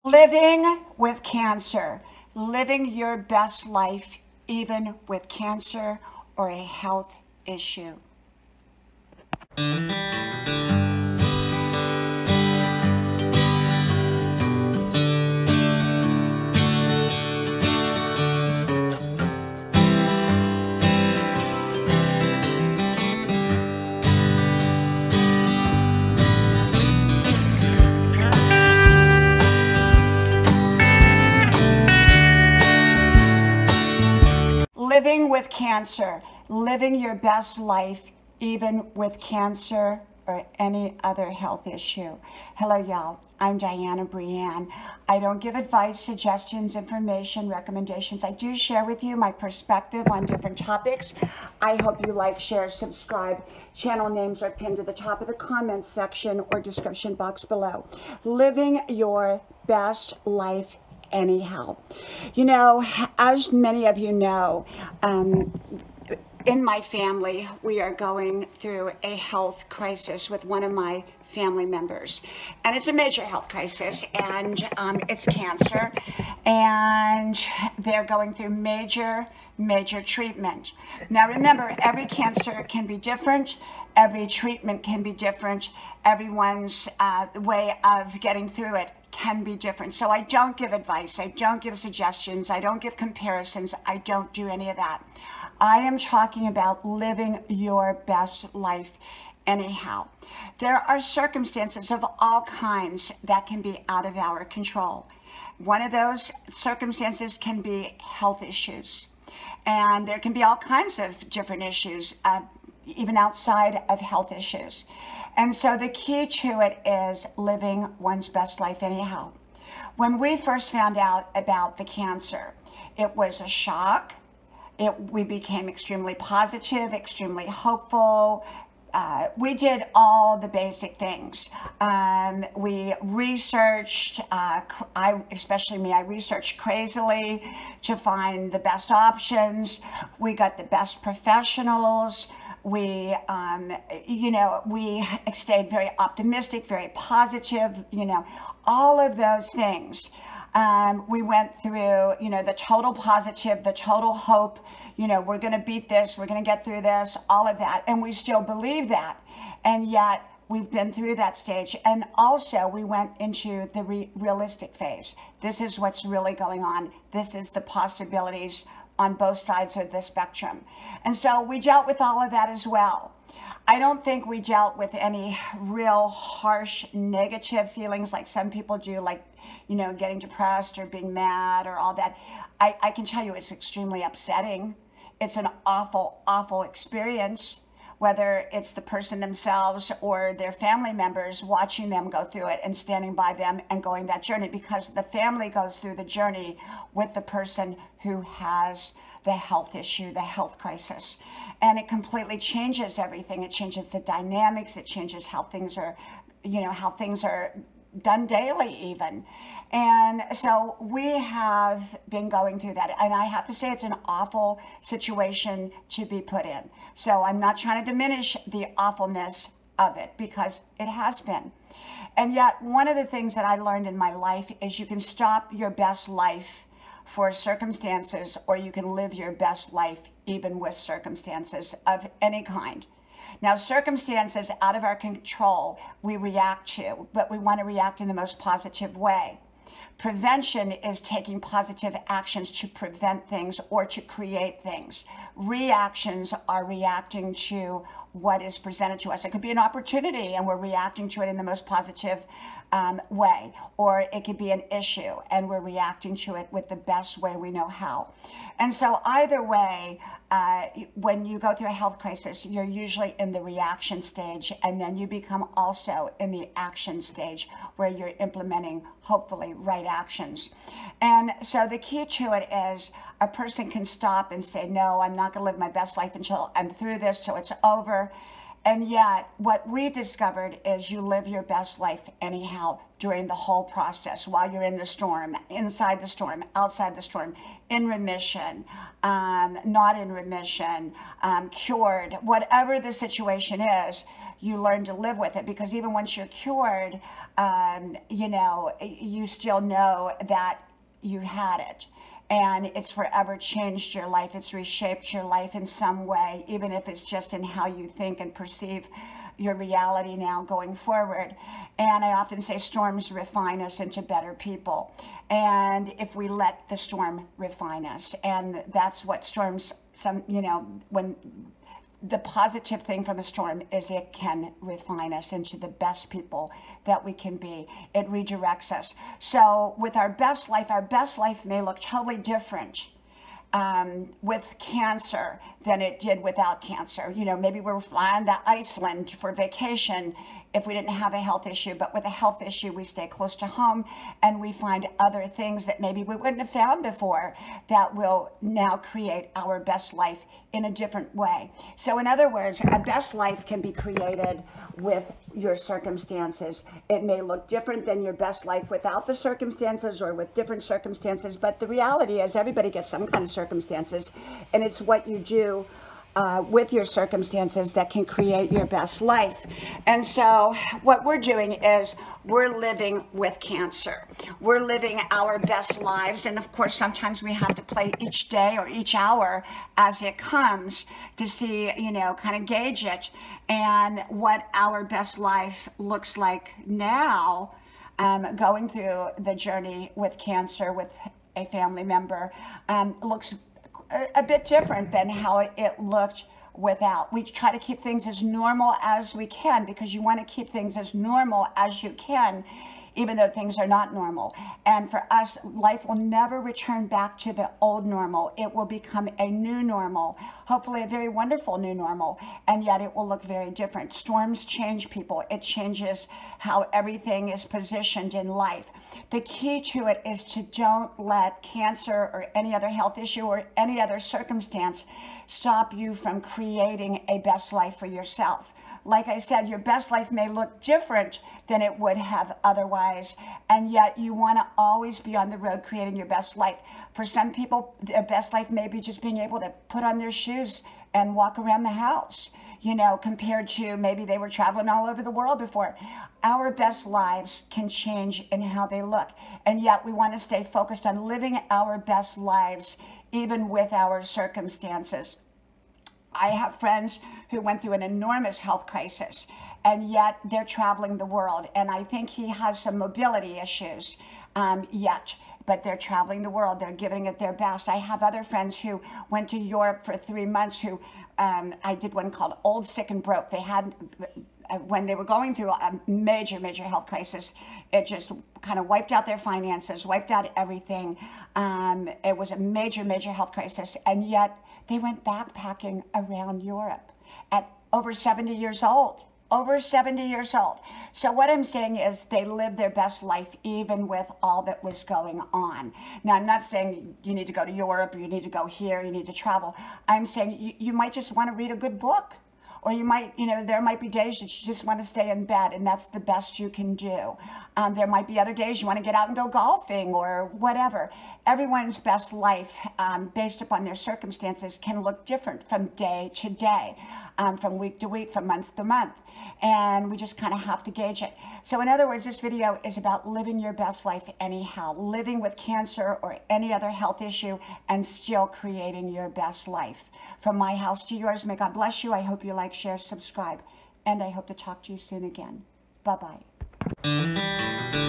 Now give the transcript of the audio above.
Living with cancer, living your best life, even with cancer or a health issue. Living with cancer, living your best life, even with cancer or any other health issue. Hello, y'all. I'm Dianna, Brianne. I don't give advice, suggestions, information, recommendations. I do share with you my perspective on different topics. I hope you like, share, subscribe. Channel names are pinned to the top of the comments section or description box below. Living your best life anyhow. You know, as many of you know, in my family, we are going through a health crisis with one of my family members. And it's a major health crisis, and it's cancer. And they're going through major treatment. Now remember, every cancer can be different. Every treatment can be different. Everyone's way of getting through it can be different. So I don't give advice. I don't give suggestions. I don't give comparisons. I don't do any of that. I am talking about living your best life anyhow. There are circumstances of all kinds that can be out of our control. One of those circumstances can be health issues. And there can be all kinds of different issues, even outside of health issues. And so the key to it is living one's best life anyhow. When we first found out about the cancer, it was a shock. We became extremely positive, extremely hopeful. We did all the basic things. We researched, especially me, I researched crazily to find the best options. We got the best professionals. We, we stayed very optimistic, very positive, all of those things. We went through, the total positive, the total hope, we're going to beat this, we're going to get through this, all of that. And we still believe that. And yet we've been through that stage. And also we went into the realistic phase. This is what's really going on. This is the possibilities on both sides of the spectrum. And so we dealt with all of that as well. I don't think we dealt with any real harsh negative feelings like some people do, like, getting depressed or being mad or all that. I can tell you it's extremely upsetting. It's an awful experience, whether it's the person themselves or their family members watching them go through it and standing by them and going that journey, because the family goes through the journey with the person who has the health issue, the health crisis. And it completely changes everything. It changes the dynamics. It changes how things are, how things are done daily even. And so we have been going through that. And I have to say it's an awful situation to be put in. So I'm not trying to diminish the awfulness of it, because it has been. And yet one of the things that I learned in my life is you can stop your best life for circumstances, or you can live your best life even with circumstances of any kind. Now, circumstances out of our control, we react to, but we want to react in the most positive way. Prevention is taking positive actions to prevent things or to create things. Reactions are reacting to what is presented to us. It could be an opportunity and we're reacting to it in the most positive way, or it could be an issue and we're reacting to it with the best way we know how. And so either way, when you go through a health crisis, you're usually in the reaction stage, and then you become also in the action stage where you're implementing, hopefully, right actions. And so the key to it is a person can stop and say, no, I'm not going to live my best life until I'm through this, till it's over. And yet, what we discovered is you live your best life anyhow during the whole process, while you're in the storm, inside the storm, outside the storm, in remission, not in remission, cured, whatever the situation is, you learn to live with it, because even once you're cured, you know, you still know that you had it. And it's forever changed your life. It's reshaped your life in some way, even if it's just in how you think and perceive your reality now going forward. And I often say storms refine us into better people. And if we let the storm refine us, and that's what storms, you know, when the positive thing from a storm is it can refine us into the best people that we can be. It redirects us. So with our best life may look totally different with cancer than it did without cancer. You know, maybe we're flying to Iceland for vacation if we didn't have a health issue, but with a health issue, we stay close to home and we find other things that maybe we wouldn't have found before that will now create our best life in a different way. So in other words, a best life can be created with your circumstances. It may look different than your best life without the circumstances or with different circumstances, but the reality is everybody gets some kind of circumstances, and it's what you do with your circumstances that can create your best life. And so what we're doing is we're living with cancer. We're living our best lives. And of course, sometimes we have to play each day or each hour as it comes to see, you know, kind of gauge it. And what our best life looks like now, going through the journey with cancer with a family member, looks a bit different than how it looked without. We try to keep things as normal as we can, because you want to keep things as normal as you can, even though things are not normal. And for us, life will never return back to the old normal. It will become a new normal, hopefully a very wonderful new normal, and yet it will look very different. Storms change people. It changes how everything is positioned in life. The key to it is to don't let cancer or any other health issue or any other circumstance stop you from creating a best life for yourself. Like I said, your best life may look different than it would have otherwise, and yet you want to always be on the road creating your best life. For some people, their best life may be just being able to put on their shoes and walk around the house, you know, compared to maybe they were traveling all over the world before. Our best lives can change in how they look, and yet we want to stay focused on living our best lives even with our circumstances. I have friends who went through an enormous health crisis, and yet they're traveling the world. And I think he has some mobility issues yet, but they're traveling the world. They're giving it their best. I have other friends who went to Europe for 3 months who, I did one called Old, Sick, and Broke. They had, when they were going through a major, major health crisis, it just kind of wiped out their finances, wiped out everything. It was a major, major health crisis, and yet they went backpacking around Europe at over 70 years old. Over 70 years old. So what I'm saying is they lived their best life even with all that was going on. Now, I'm not saying you need to go to Europe, or you need to go here, you need to travel. I'm saying you might just want to read a good book. Or you might, you know, there might be days that you just want to stay in bed, and that's the best you can do. There might be other days you want to get out and go golfing or whatever. Everyone's best life, based upon their circumstances, can look different from day to day, from week to week, from month to month. And we just kind of have to gauge it. So in other words, this video is about living your best life anyhow, living with cancer or any other health issue and still creating your best life. From my house to yours, may God bless you. I hope you like, share, subscribe, and I hope to talk to you soon again. Bye-bye.